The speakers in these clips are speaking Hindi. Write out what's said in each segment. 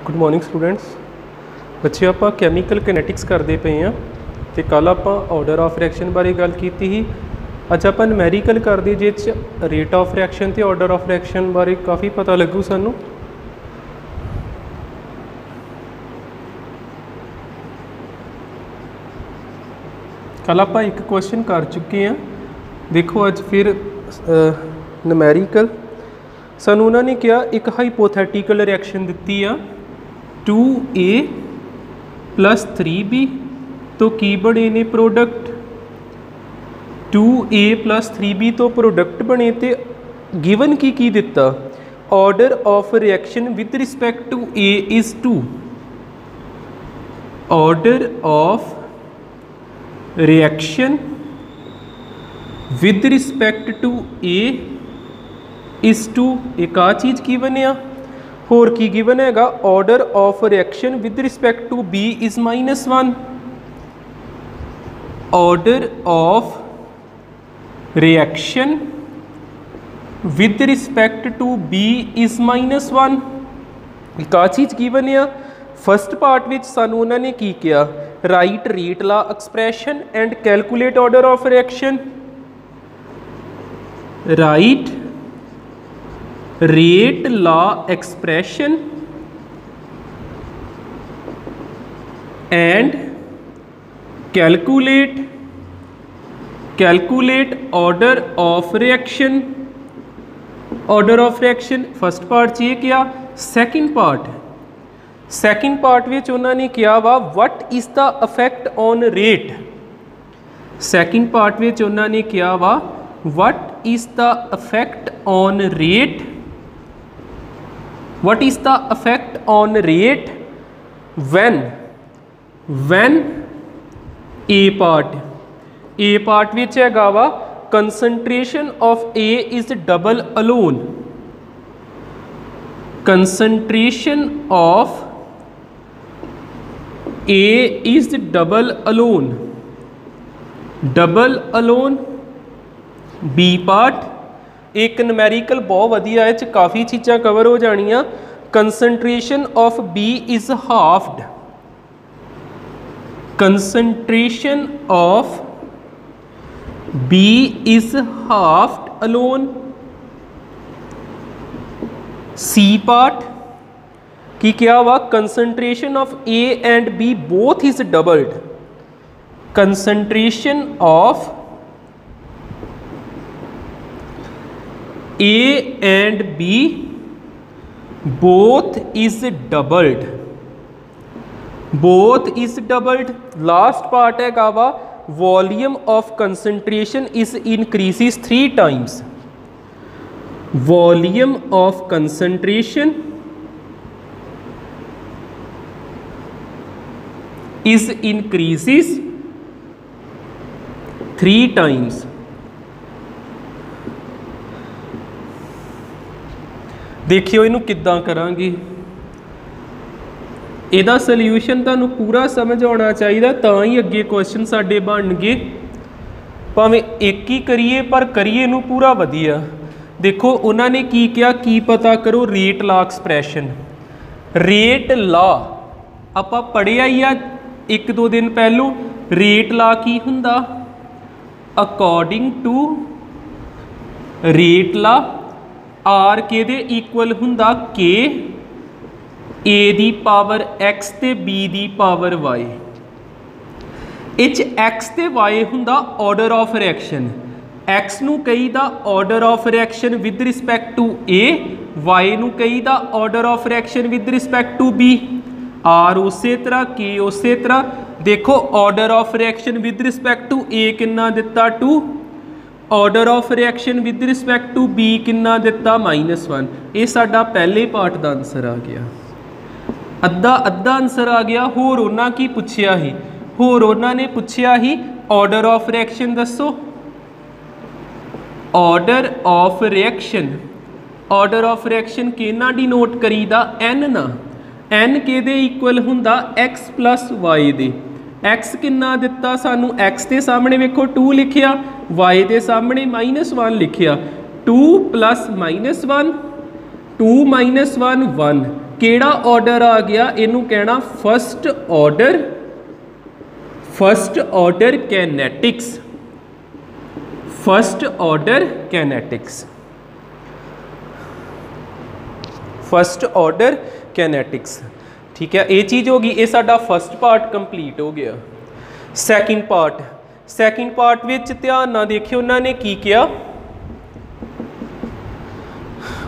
Good morning students. बच्चे आप कैमिकल कैनेटिक्स करते पे हैं तो कल आप ऑर्डर ऑफ रिएक्शन बारे गल की ही। अज आप नूमैरिकल करते जिस रेट ऑफ रिएक्शन तो ऑर्डर ऑफ रिएक्शन बारे काफ़ी पता लगू सानू। कल आप एक क्वेश्चन कर चुके हैं। देखो अज फिर नूमैरिकल सानू उन्होंने क्या एक हाइपोथैटिकल रिएक्शन दी आ 2A + 3B तो की बने ने प्रोडक्ट 2A + 3B तो प्रोडक्ट बने तो गिवन की दिता order of reaction with respect to A is 2। Order of reaction with respect to A is 2। एक आ चीज़ की बनया होर की गिवन हैगा order of reaction with respect to B is -1। Order of reaction with respect to B is -1। एक आ चीज़ की बनया फस्ट पार्ट विच सानू उन्होंने की किया write rate law expression and calculate order of reaction. Write rate law expression and calculate order of reaction. Order of reaction first part च ये क्या। सैकेंड पार्ट विच उन्होंने क्या वा what is the effect on rate. Second part which उन्होंने क्या वा what is the effect on rate. What is the effect on rate when A part which है वा concentration of A is double alone। concentration of A is double alone। B part एक नूमैरिकल बहुत वधिया है, काफ़ी चीज़ां कवर हो जानियां। Concentration of B is halved. Concentration of B is halved alone. C part की क्या हुआ concentration of A and B both is doubled. कंसनट्रेशन ऑफ A and B both is doubled। Last part है वा volume of concentration is increases 3 times। Volume of concentration is increases 3 times। देखियो इनू किद्दां करांगे। इहदा सल्यूशन तुहानूं पूरा समझ आना चाहिए तां ही अगे क्वेश्चन साडे बनगे। भावें एक ही करिए पर करिए इनू पूरा वधिया। देखो उन्होंने की किया की पता करो रेट ला एक्सप्रैशन। रेट ला आपां पढ़िया ही आ 1-2 दिन पहलू। रेट ला की हुंदा according to rate law R के दे इक्वल हुंदा के ए दी पावर एक्स ते बी दी पावर वाई। इच एक्स ते वाई हुंदा ऑर्डर ऑफ रिएक्शन। एक्स नू कही दा order of reaction with respect to A, y नू कही दा order of reaction with respect to B. आर उस तरह के उस तरह। देखो order of reaction with respect to A किन्ना दिता 2। Order of reaction with respect to B किन्ना दिता -1। ये साडा पहले पार्ट का आंसर आ गया। अद्धा आंसर आ गया। होर उन्हां की पुछया ही होर उन्होंने पुछया ही ऑर्डर ऑफ रिएक्शन दसो। ऑर्डर ऑफ रिएक्शन किन्ना डिनोट करीदा एन ना। एन के दे इक्वल हुंदा x plus why they. X किन्ना दिता सानू एक्स के सामने वेखो 2 लिखिया, वाई के सामने -1 लिखिया। 2 + -1 2 - 1 1 ਕਿਹੜਾ ਆਰਡਰ ਆ ਗਿਆ, ਇਹਨੂੰ ਕਹਿਣਾ first order kinetics, first order kinetics, first order kinetics. ठीक है, ये चीज़ होगी, ये साडा फस्ट पार्ट कंप्लीट हो गया। सैकेंड पार्ट विच ध्यान ना देखियो, उन्होंने की किया,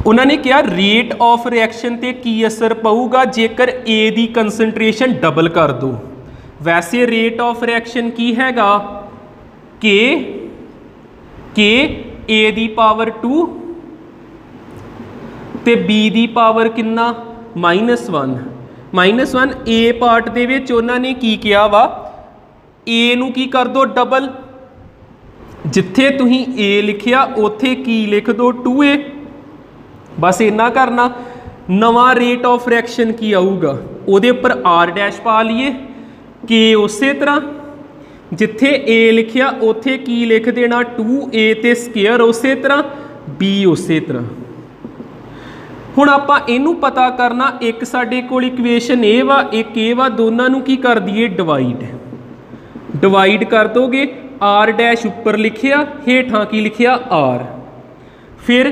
उन्होंने क्या रेट ऑफ रिएक्शन ते की असर पऊगा जेकर ए दी कंसनट्रेशन डबल कर दो। वैसे रेट ऑफ रिएक्शन की हैगा के ए दी पावर 2 ते बी दी पावर कितना -1 ए पार्ट दे विच उन्होंने की किया वा, ए नू की कर दो डबल, जिथे तुहीं ए लिखिया उथे की लिख दो 2a, बस इन्ना करना। नवा रेट ऑफ रिएक्शन की आऊगा, उहदे उपर आर डैश पा लीए, के उस तरह जिथे ए लिखिया उथे की लिख देना 2a ते स्केयर उस तरह, b उस तरह। हुण आपां इहनूं पता करना, एक साडे कोल इक्वेशन ए वा, एक ए वा, दोनों नूं की कर दईए डिवाइड कर दोगे। आर डैश उपर लिखिया, हेठां की लिखिया आर, फिर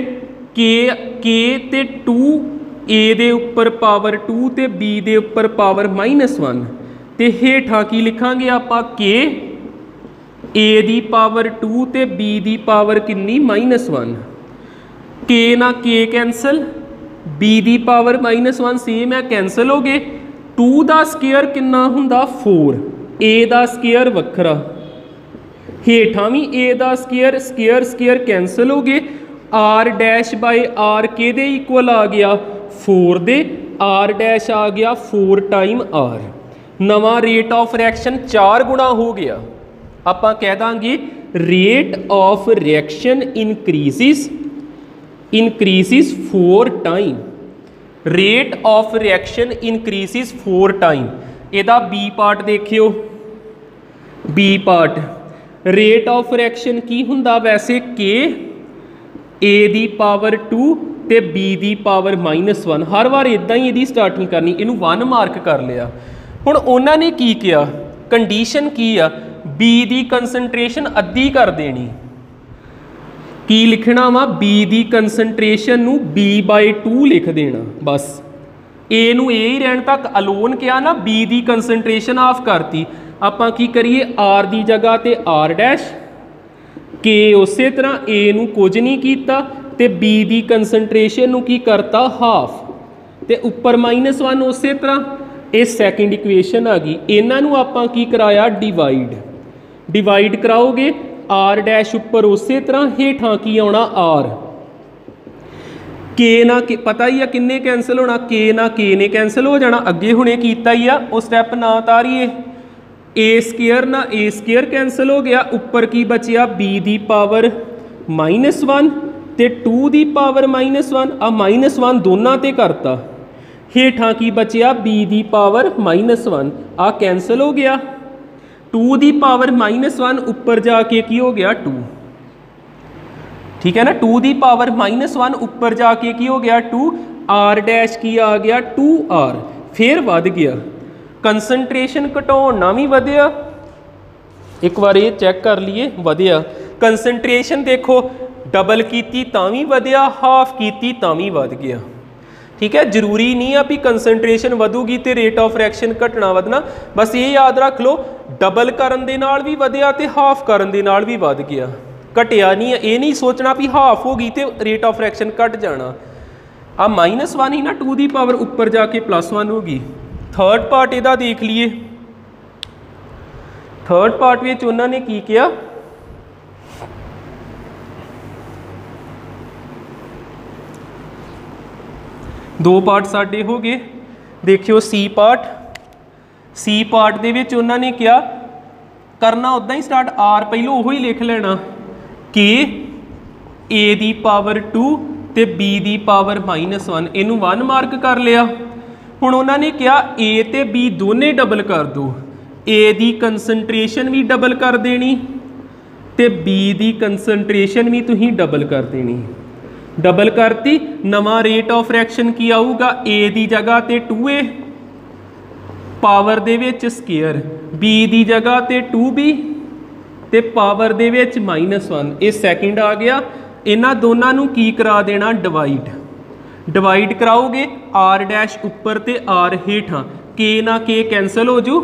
के ते 2 ए दे उपर पावर 2 ते b दे उपर पावर -1 ते हेठां की लिखांगे आपां के ए दी पावर 2 ते b दी पावर कितनी -1, के ना के कैंसल, b दी पावर -1 सेम है, कैंसल हो गए। 2 दा स्केयर कितना हुंदा 4, a दा स्केयर वखरा, हेठां भी a दा स्केयर, स्केयर कैंसल हो गए। आर डैश बाय आर के दे इक्वल आ गया 4 दे, आर डैश आ गया 4 टाइम आर। नवा रेट ऑफ रिएक्शन 4 गुणा हो गया। आपां कह दांगे rate of reaction increases 4 time, rate of reaction increases 4 time. इहदा बी पार्ट देखियो, B part rate of reaction की हुंदा वैसे के ए दी पावर 2 ते बी दी पावर -1, हर बार इदां ही इहदी स्टार्टिंग करनी, इहनूं 1 मार्क कर लिया। हुण उन्होंने की किया, कंडीशन की आ, बी दी कंसनट्रेशन अद्धी कर देनी, की लिखना वा बी दी कंसनट्रेशन नूं b/2 लिख देना, बस ए नूं ए ही रहन तक अलोन किया ना, बी दी कंसनट्रेशन ऑफ करती। आपां की करिए आर दी जगह ते आर डैश, के उस तरह ए नूं कुछ नहीं कीता ते बी दी कंसनट्रेशन नूं की करता हाफ, ते उपर -1 उस तरह। ये सैकेंड इक्वेशन आ गई। इन्हां नूं आपां की कराया डिवाइड कराओगे, आर डैश उपर उस तरह, हेठां की आना आर, के ना के पता ही है किन्ने कैंसल होना, के ना के ने कैंसल हो जाना, अगे हुणे कीता ही आ, वो स्टैप ना तारीए। ए स्केयर ना ए स्केयर कैंसल हो गया, उपर की बचिया बी दी पावर -1 ते 2 दी पावर -1, आ -1 दोनों ते करता, हेठां की बचिया b दी पावर -1, आ कैंसल हो गया। 2 दी पावर -1 उपर जाके की हो गया 2, ठीक है ना, 2 दी पावर -1 उपर जाके की हो गया 2, आर डैश की आ गया 2r, फिर वध गया। कंसनट्रेशन घटाउण भी वधिया, एक बार ये चैक कर लीए, वधिया। कंसनट्रेशन देखो डबल की तां भी वधिया, हाफ की तां भी वध गया। ठीक है, जरूरी नहीं है भी कंसनट्रेशन वधूगी तो रेट ऑफ रिएक्शन घटना वधना, बस ये याद रख लो डबल करन दे नाल भी वधिया ते हाफ करन दे नाल भी वध गया, घटिया नहीं है। ये नहीं सोचना भी हाफ होगी तो रेट ऑफ रिएक्शन घट जाना। आ -1 ही ना, 2 दी पावर उपर जाके +1 होगी। थर्ड पार्ट इहदा देख लीए। थर्ड पार्ट विच उन्होंने की किया, दो पार्ट साडे हो गए। देखियो सी पार्ट दे विच उन्होंने क्या करना, उदा ही स्टार्ट, आर पहलों वही लिख लेना, के ए दी पावर 2 ते बी दी पावर -1, इनू 1 मार्क कर लिया। हुण उन्होंने क्या ए ते बी दोने डबल कर दो, ए दी कंसनट्रेशन भी डबल कर देनी ते बी दी कंसनट्रेशन भी तुसीं डबल कर देनी। डबल करती, नवा रेट ऑफ फ्रैक्शन की आऊगा ए की जगह ते 2a पावर दे विच स्केयर, b की जगह ते 2b ते पावर दे विच -1। ये सैकेंड आ गया। इन्हां दोनों नूं की करा देना डिवाइड, डिवाइड कराओगे आर डैश उपर ते आर हेठां, के ना के कैंसल हो जू,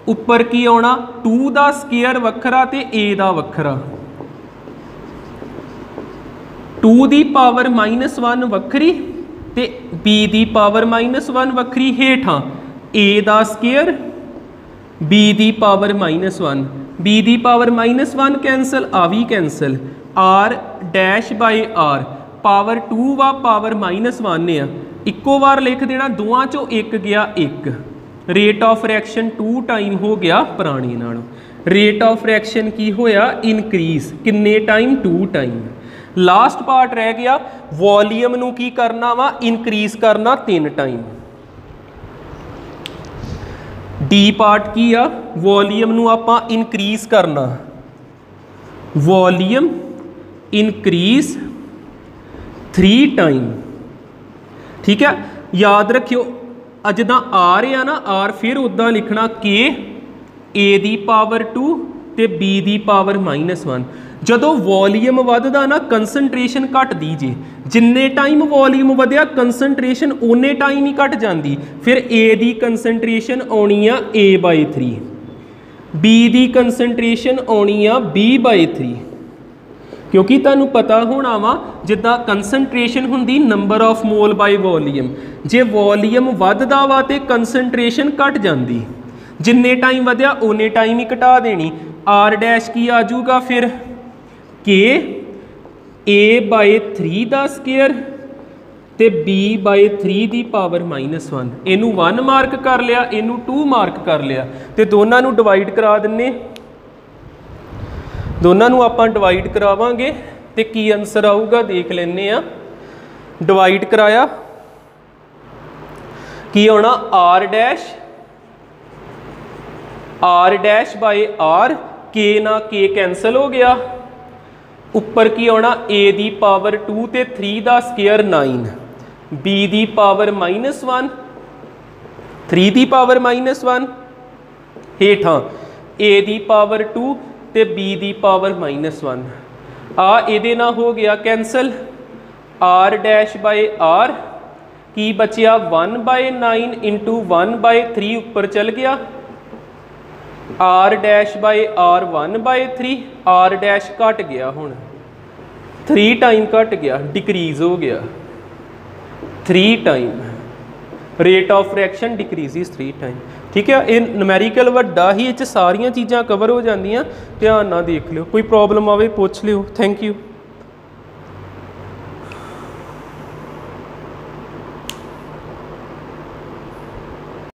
उपर की आना 2 का स्केयर वखरा ते a का वखरा, 2 की पावर -1 वखरी ते b की पावर -1 वखरी हेठां, a का स्केयर b की पावर -1, b की पावर -1 कैंसल, आ भी cancel, R dash by R power 2 वा पावर -1 आ, इक्को बार लिख देना, दोवां चों एक गया एक, रेट ऑफ फ्रैक्शन 2 टाइम हो गया पुराने नालों। रेट ऑफ फ्रैक्शन की होया इनक्रीज, किन्ने टाइम 2 टाइम। लास्ट पार्ट रह गया वॉल्यूम नूं की करना वा इनक्रीज करना 3 टाइम। डी पार्ट की आ वॉल्यूम नूं आपां इनक्रीज करना, वॉल्यूम इनक्रीज 3 टाइम। ठीक है, याद रखियो जिदा आर है ना, आर फिर उदा लिखना के ए दी पावर 2 ते बी दी पावर -1। जदों वॉल्यूम वधदा ना कंसनट्रेशन घटदी जे, जिन्ने टाइम वॉल्यूम वधिया कंसनट्रेशन उन्ने टाइम ही घट जाती। फिर ए दी कंसनट्रेशन आनी आ A/3, बी दी कंसनट्रेशन आनी आ B/3, क्योंकि तुहानू पता होना वा जिद्दां कंसनट्रेशन हुंदी number of mole by volume, जे वॉल्यूम वधदा वा ते कंसनट्रेशन घट जाती, जिन्ने टाइम वधिया उन्ने टाइम ही घटा देनी। आर डैश की आ जाऊगा फिर के A/3 का स्केयर ते B/3 की पावर -1, इनू 1 मार्क कर लिया, इनू 2 मार्क कर लिया, तो दोनों नू डिवाइड करा दिन्ने, दोनों नू आपां डिवाइड करावांगे तो की आंसर आऊगा देख लेने आ। डिवाइड कराया की आना आर डैश बाय आर, के ना के कैंसल हो गया, उपर की आना a दी पावर 2 ते 3 का स्केयर 9, b दी पावर -1 3 दी पावर -1 हेठां a दी पावर 2 ते b दी पावर -1। आ इहदे नाल हो गया cancel, R dash by R की बचिया 1/9 इंटू 1/3 उपर चल गया, R dash by R 1/3, R dash घट गया, हुण 3 टाइम घट गया, डिक्रीज हो गया 3 time, rate of fraction decreases 3 time. ठीक है, ये न्यूमेरिकल वड्डा ही, इस सारिया चीज़ां कवर हो जांदियां, ध्यान नाल देख लियो, कोई प्रॉब्लम आवे पुछ लियो। Thank you.